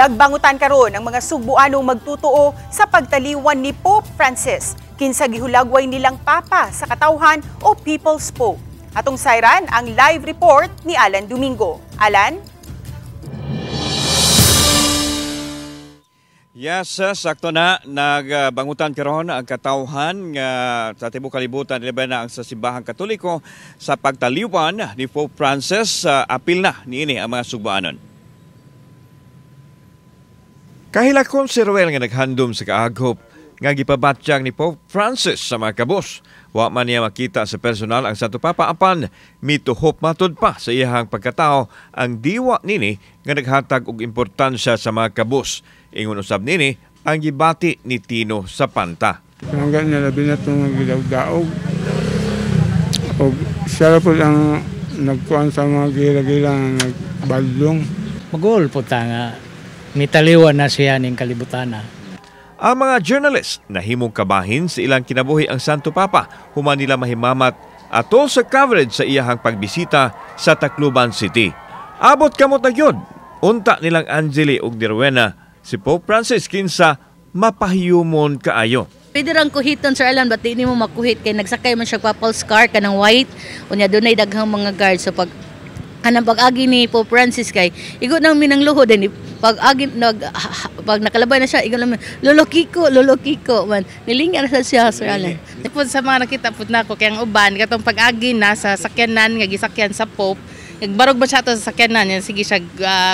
Nagbangutan karon ang mga Sugbuanong magtutuo sa pagtaliwan ni Pope Francis kinsa gihulagway nilang papa sa katawhan o People's Pope. Atong sayran ang live report ni Alan Domingo. Alan? Yes, sakto na nagbangutan karon ang katawhan nga sa tibuok kalibutan laban na ang sa simbahang Katoliko sa pagtaliwan ni Pope Francis. Apil na niini ang mga Sugbuanon. Kahilakon si Ruel nga naghandom sa kaagop nga gipabatyag ni Pope Francis sa mga kabus. Wa man niya makita sa personal ang Santo Papa apan mituhop matud pa sa iyahang pagkatao ang diwa nini nga naghatag og importansya sa mga kabus. Ingon usab nini ang gibati ni Tino sa Panta. Hanggang nalabi na itong gidaw-daog. O siya po ang nagkuhan sa mga gila-gila nagbaldong. Magul po ta nga mitaliwan na siya ning kalibutan na. Ang mga journalist nahimong kabahin sa ilang kinabuhi ang Santo Papa human nila mahimamat atol sa coverage sa iyahang pagbisita sa Tacloban City. Abot kamot na yun, unta nilang Angeli ug Dirwena si Pope Francis kinsa mapahiyumon kaayo. Pwede rang kuhiton, Sir Alan, ba't di mo makuhit kay nagsakay man siya papal scar kanang white unya dunay daghang mga guards so pag kanang pag-agi ni Pope Francis kay igo nang minang luho din pag-agi pag nakalabay na siya igo nang lolo kiko man nilingar sa siya, Sir Alan. Pud sa mga nakita pud nako kay ang uban katong pag-agi na sa sakyanan nga gisakyan sa Pope nagbarog ba siya to sa sakyanan yan sige siya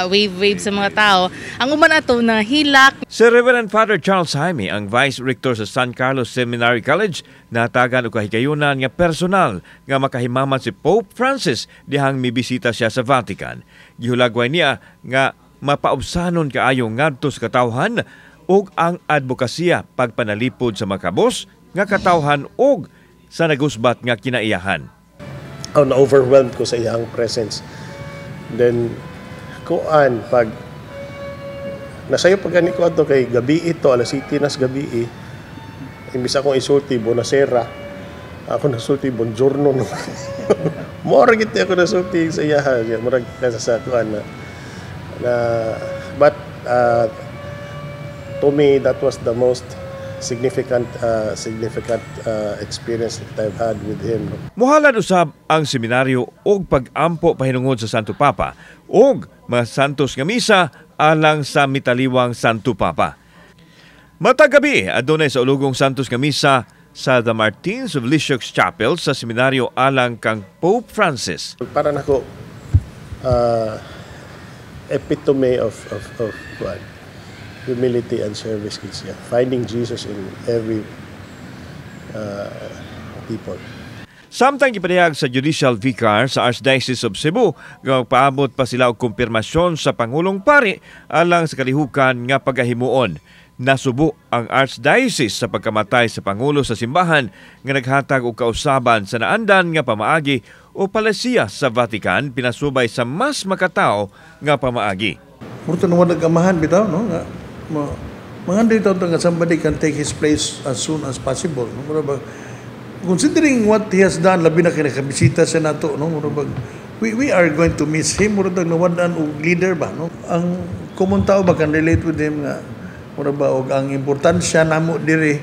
wave sa mga tao ang uman ato na hilak. Si Reverend Father Charles Jaime ang Vice Rector sa San Carlos Seminary College natagan og kahigayunan nga personal nga makahimaman si Pope Francis dihang mibisita siya sa Vatican. Gihulagway niya nga mapaubsanon kaayo ngadto sa katawhan ug ang advokasya pagpanalipod sa mga kabos nga katawhan ug sa nagusbat nga kinaiyahan. Na-overwhelmed ko sa iyang presence. Then, pag nasayo pag gani ko ato kay gabi ito, alas 7 nas gabi imbis akong isulti, Bonasera, ako nasulti, Bongiorno. More giti ako nasulti sa iyahan. Murag nasa sa kuan but to me, that was the most significant experience that I've had with him. Muhalad usab ang seminaryo og pag-ampo pahinungod sa Santo Papa og mga santos nga misa alang sa mitaliwang Santo Papa. Matag gabi adunay sa ulugong santos nga misa sa The Martins of Lisieux Chapel sa seminaryo alang kang Pope Francis. Para nako epitome of what? Humility and service kids, yeah. Finding Jesus in every people. Samtang gipadayag sa Judicial Vicar sa Archdiocese of Cebu, paabot pa sila og kumpirmasyon sa Pangulong Pari alang sa kalihukan nga pagahimuon. Nasubo ang Archdiocese sa pagkamatay sa Pangulo sa simbahan nga naghatag og kausaban sa naandan nga pamaagi o palasiya sa Vatican pinasubay sa mas makatao nga pamaagi. Murto naman nagamahan bitaw, no? Mga dito nga somebody can take his place as soon as possible. No? Considering what he has done, labi na kinakabisita siya nato, no? We are going to miss him. Murag nawadan og leader ba? No? Ang common tao ba can relate with him nga og ang importansya namo diri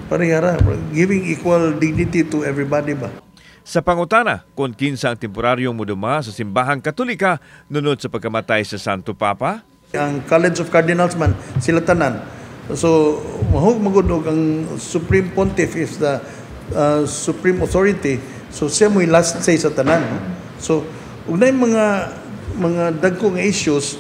parehara giving equal dignity to everybody ba. Sa pangutana, kung kinsa ang temporaryong muduma sa simbahang Katolika nunod sa pagkamatay sa Santo Papa? Ang College of Cardinals man, sila tanan. So, magud ang Supreme Pontiff is the supreme authority. So, siya mo'y last say sa tanan. No? So, ug na mga dagkong issues,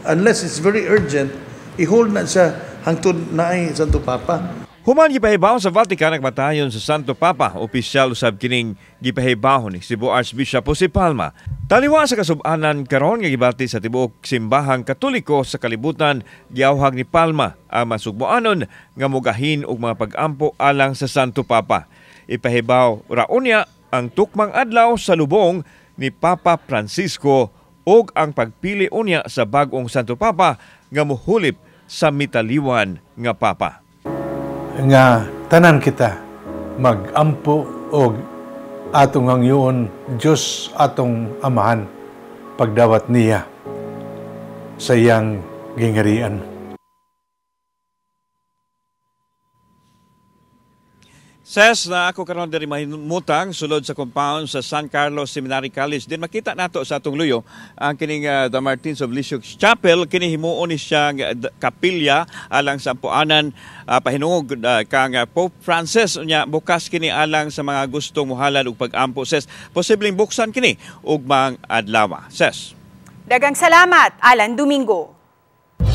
unless it's very urgent, i-hold na siya hangtod na ay Santo Papa. Human gipahibaw sa Vatican nagmatayon sa Santo Papa, opisyal usab kining gipahibaw ni Cebu Archbishop Jose Palma. Taliwa sa kasub-anan karon nga gibati sa tibuok simbahang Katoliko sa kalibutan, giawhag ni Palma ang masugboanon nga mogahin og mga pag-ampo alang sa Santo Papa. Ipahibaw raunya ang tukmang adlaw sa lubong ni Papa Francisco og ang pagpili unya sa bag-ong Santo Papa nga mohulip sa mitaliwan nga Papa. Nga tanan kita mag-ampo og atong hangyoon Diyos atong amahan pagdawat niya sa iyang gingarian. Ses na ako karon diri mahimutang sulod sa compound sa San Carlos Seminary College. Din makita nato sa atong luyo ang kining The Martins of Lisieux Chapel. Kini himuon ni siyang kapilya alang sa ampuanan pahinungog kang Pope Francis. Unya bukas kini alang sa mga gustong muhalad og pag-ampo. Ses, posibleng buksan kini ug mang adlaw. Ses. Daghang salamat, Alan Domingo.